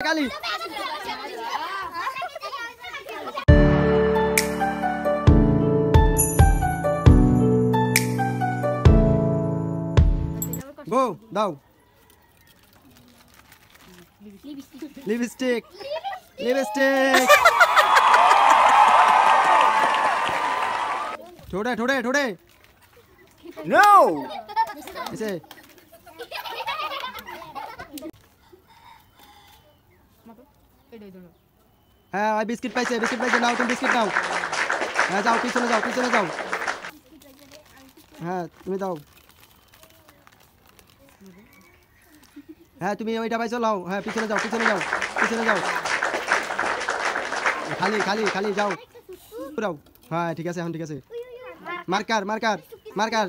কালি গো দাও lipstick lipstick थोड़े थोड़े थोड़े No! ऐसे हाँ बिस्किट पैसे नाओ तुम बिस्किट नाओ हाँ जाओ पीछे जाओ हाँ तुम्हें जाओ हाँ तुम्हें वही डब्बा चलाओ हाँ पीछे जाओ खाली खाली खाली जाओ जाओ हाँ ठीक है ठीक है मार्कर मार्कर मार्कर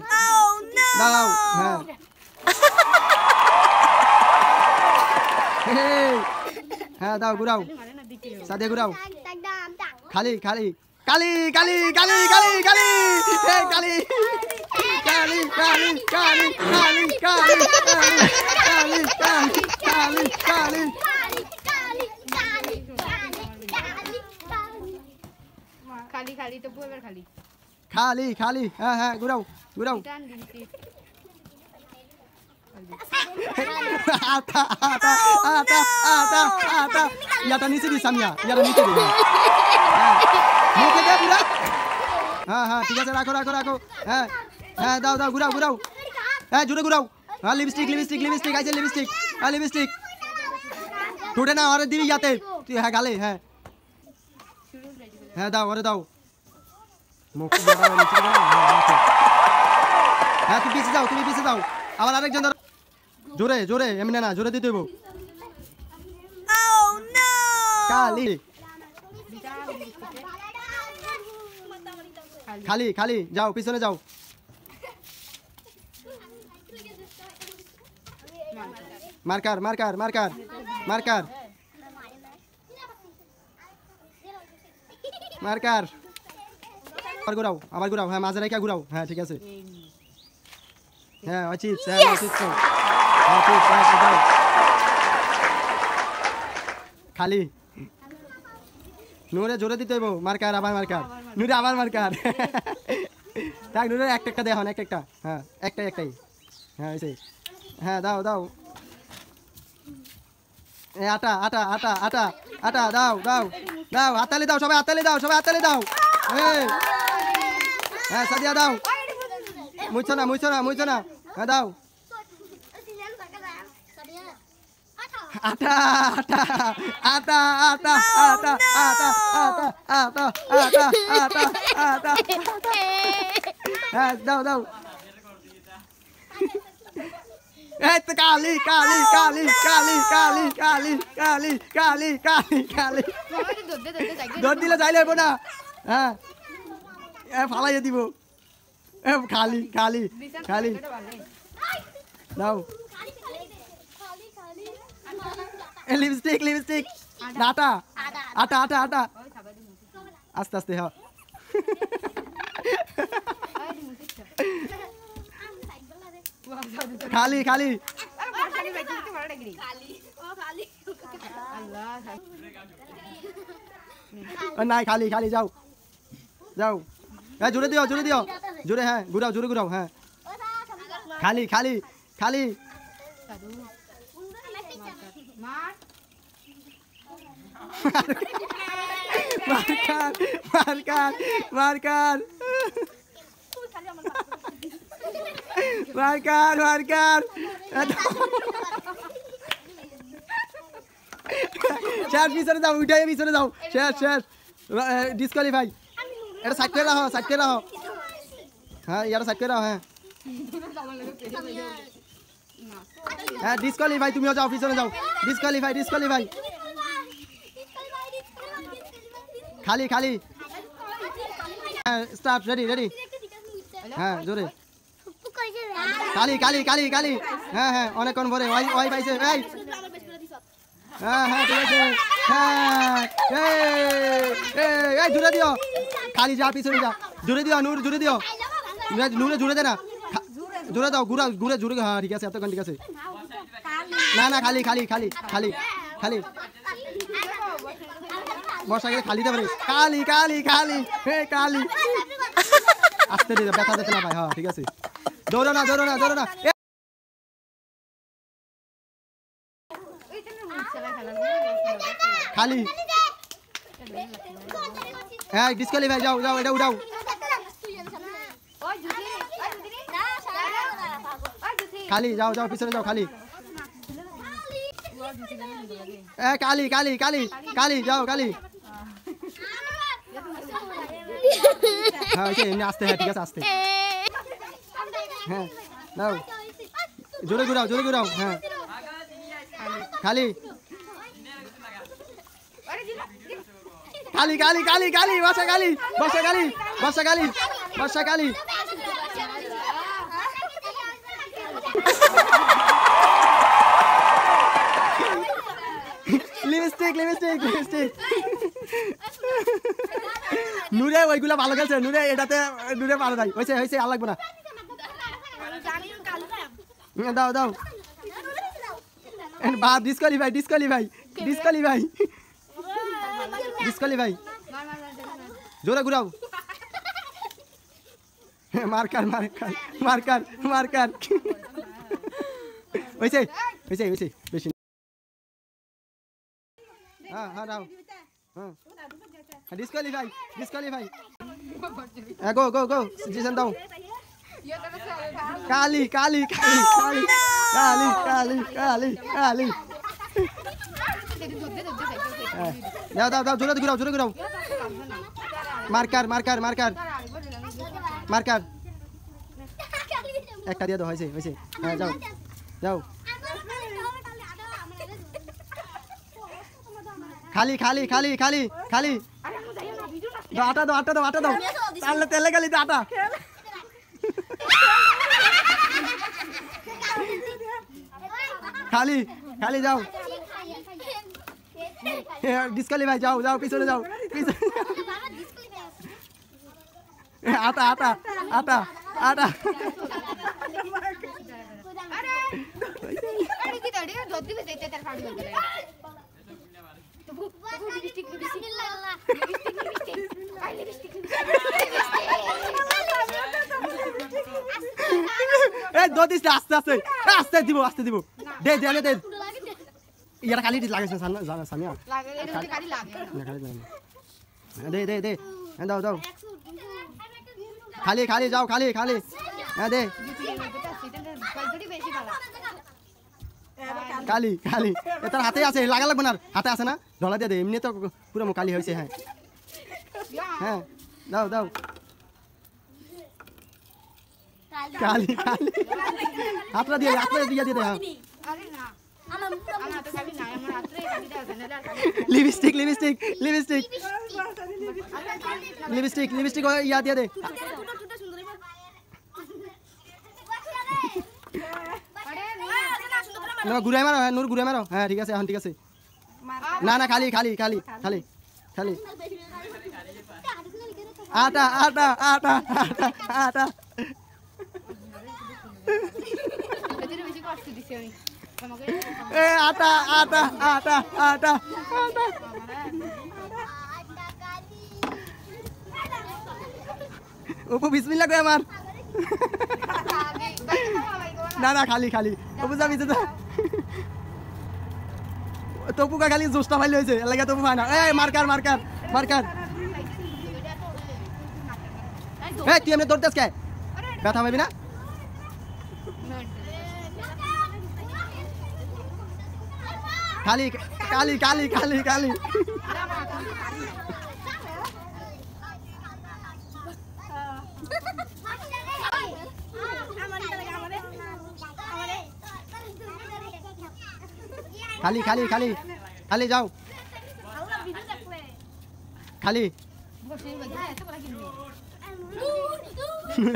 दाओ हाँ हाँ दाओ घुराओ सादे घुराओ खाली खाली काली काली काली काली काली काली काली काली काली काली काली काली काली काली खाली खाली तो पूरा खाली खाली खाली हाँ हाँ घुराओ घुराओ आता आता आता आता आता याटा नीचे दी सामिया याटा नीचे दी मुझे दे पूरा हाँ हाँ ठीक है रखो रखो रखो हाँ हाँ दाओ दाओ घुराओ घुराओ हाँ जुड़े घुराओ हाँ लिपस्टिक लिपस्टिक लिपस्टिक ऐसे लिपस्टिक हाँ लिपस्टिक टूटे ना और दिवी जाते तू है गाले है हाँ दाओ और दाओ मुख बड़ा नीचे हाँ तुम पीछे जाओ आवाज आरेक जन जोरे जोरे एमने ना जोरे दीते वो Oh no! काली खाली खाली जाओ पीछे जाओ marker marker marker marker marker घुराओ आबार घुराओ हाँ माঝে রেখে ঘুরাও हाँ ठीक है हाँ चिप्स हाँ चिप्स हाँ चिप्स हाँ जाओ खाली नूरे जोरे दीते वो मार्कर आबार मार्कर नूरे आबार मार्कर ताक नूरे एक दे हन एक हाँ एक हाँ ऐसे हाँ दाओ दाओ ए आटा आटा आटा आटा आटा दाओ दाओ दाओ हाताले दाओ सबे हाताले दाओ हाँ सादिया दाओ मुझे ना हाँ दाओ आटा आटा आटा आटा आटा आटा आटा आटा आटा आटा हाँ दाओ दाओ तो काली काली काली काली काली काली काली काली काली काली दूध दिले जाइले बोना हाँ ए फाला দিব ए खाली खाली खाली दाओ ए लिपस्टिक लिपस्टिक आटा आटा आटा आटा आस्ते आस्ते हाँ खाली खाली ना खाली खाली जाओ जाओ जुड़े दियो जुड़े हैं घुराओ हैं खाली खाली खाली marker marker marker marker marker शेष पिछने जाओ उठे पिछने जाओ शेष डिस्क्वालिफाई এটা সাইড করে রাখো হ্যাঁ ইয়ার সাইড করে রাখো হ্যাঁ ডিসক্বালিফাই তুমিও যাও পিছনে যাও ডিসক্বালিফাই খালি খালি স্টার্ট রেডি হ্যাঁ জোরে খালি খালি খালি খালি হ্যাঁ হ্যাঁ অনেকক্ষণ পরে ওই পাইছে এই হ্যাঁ হ্যাঁ ঠিক আছে হ্যাঁ এই জুড়ে দিও खाली जा पीछे जा जुड़े दियो नूर जुड़े दियो नूरे जुड़े देना जुड़े दाओ गुरा गुरे जुड़े हाँ ठीक है अब तो ठीक है ना ना खाली खाली खाली खाली খালি বর্ষা গেলে খালি দেবে কালি কালি কালি হে কালি আস্তে দে ব্যথা দিতে না ভাই হ্যাঁ ঠিক আছে দৌড়ো না দৌড়ো না দৌড়ো না খালি হ্যাঁ ডিসকোয়ালিফাই যাও যাও এটা উঠাও খালি যাও যাও পিছনে যাও খালি কালি কালি কালি কালি যাও কালি হ্যাঁ এমনি আসতে হ্যাঁ ঠিক আছে আসতে হ্যাঁ যাও জোরে ঘুরাও হ্যাঁ খালি খালি খালি খালি খালি বর্ষা খালি বর্ষা খালি বর্ষা খালি বর্ষা খালি লিপস্টিক লিপস্টিক লিপস্টিক নুরে ওইগুলা ভালো খেলছে নুরে এটাতে নুরে ভালো নাই হয়েছে হয়েছে আর লাগবে না দাও দাও বা ডিসকোয়ালিফাই ডিসকোয়ালিফাই ডিসকোয়ালিফাই ডিসকোয়ালিফাই জোরে ঘুরাও মার্কার মার্কার মার্কার মার্কার হয়েছে হয়েছে হয়েছে বেশি হ্যাঁ হ্যাঁ দাও হ্যাঁ ডিসকোয়ালিফাই ডিসকোয়ালিফাই গো গো গো জিসান দাও কালি কালি কালি কালি কালি কালি কালি কালি দাও দাও দাও জোরে ঘুরাও মার্কার মার্কার মার্কার মার্কার একটা দিয়ে দাও হয়েছে হয়েছে হ্যাঁ যাও যাও খালি খালি খালি খালি খালি আটা দাও আটা দাও আটা দাও তাহলে তেলে খালি আটা খালি খালি যাও ডিসকোয়ালিফাই যাও যাও পিছনে যাও পিছনে আটা আটা আটা আটা আস্তে আস্তে আস্তে দিব আস্তে দিব দে দে দে ইয়ার খালি লাগাইছে সামিয়া দে দে দে দাও দাও খালি খালি যাও খালি খালি হ্যাঁ দে কালি কালি তার হাতে আছে লাগা লাগবে না হাতে আছে না ঢলা দিয়ে দে এমনি তো পুরো কালি হয়েছে হ্যাঁ হ্যাঁ দাও দাও কালি কালি হাতটা দিয়ে দিয়ে দে হ্যাঁ lipstick lipstick lipstick lipstick lipstick ইয়া দিয়ে দে ঘুরাই মারো হ্যাঁ নূর ঘুরাই মারো হ্যাঁ ঠিক আছে এখন ঠিক আছে না না খালি খালি খালি খালি খালি আটা আটা আটা আটা আটা এ আটা আটা আটা আটা আটা উপু বিসমিল্লাহ কই আমার না না খালি খালি উপু যাবি তো তপুকা খালি জোস্তা ফাইল হয়েছে এলাকা তপু ফাই না এই মার্কার মার্কার মার্কার এই তুই এমনি দৌড়তেছ কে ব্যথা পাবি না খালি কালি কালি কালি কালি খালি খালি খালি খালি যাও খালি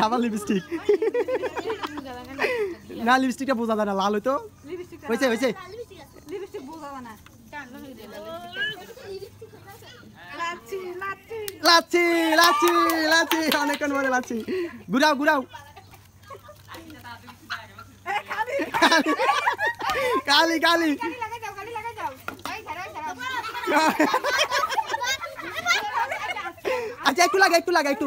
আবার লিপস্টিক না লিপস্টিকটা বোঝা যায় না লাল হইতো হয়েছে হয়েছে লাচ্ছি লাচ্ছি লাচ্ছি অনেকক্ষণ পরে লাচ্ছি ঘুরাও ঘুরাও কালি কালি আচ্ছা একটু লাগা একটু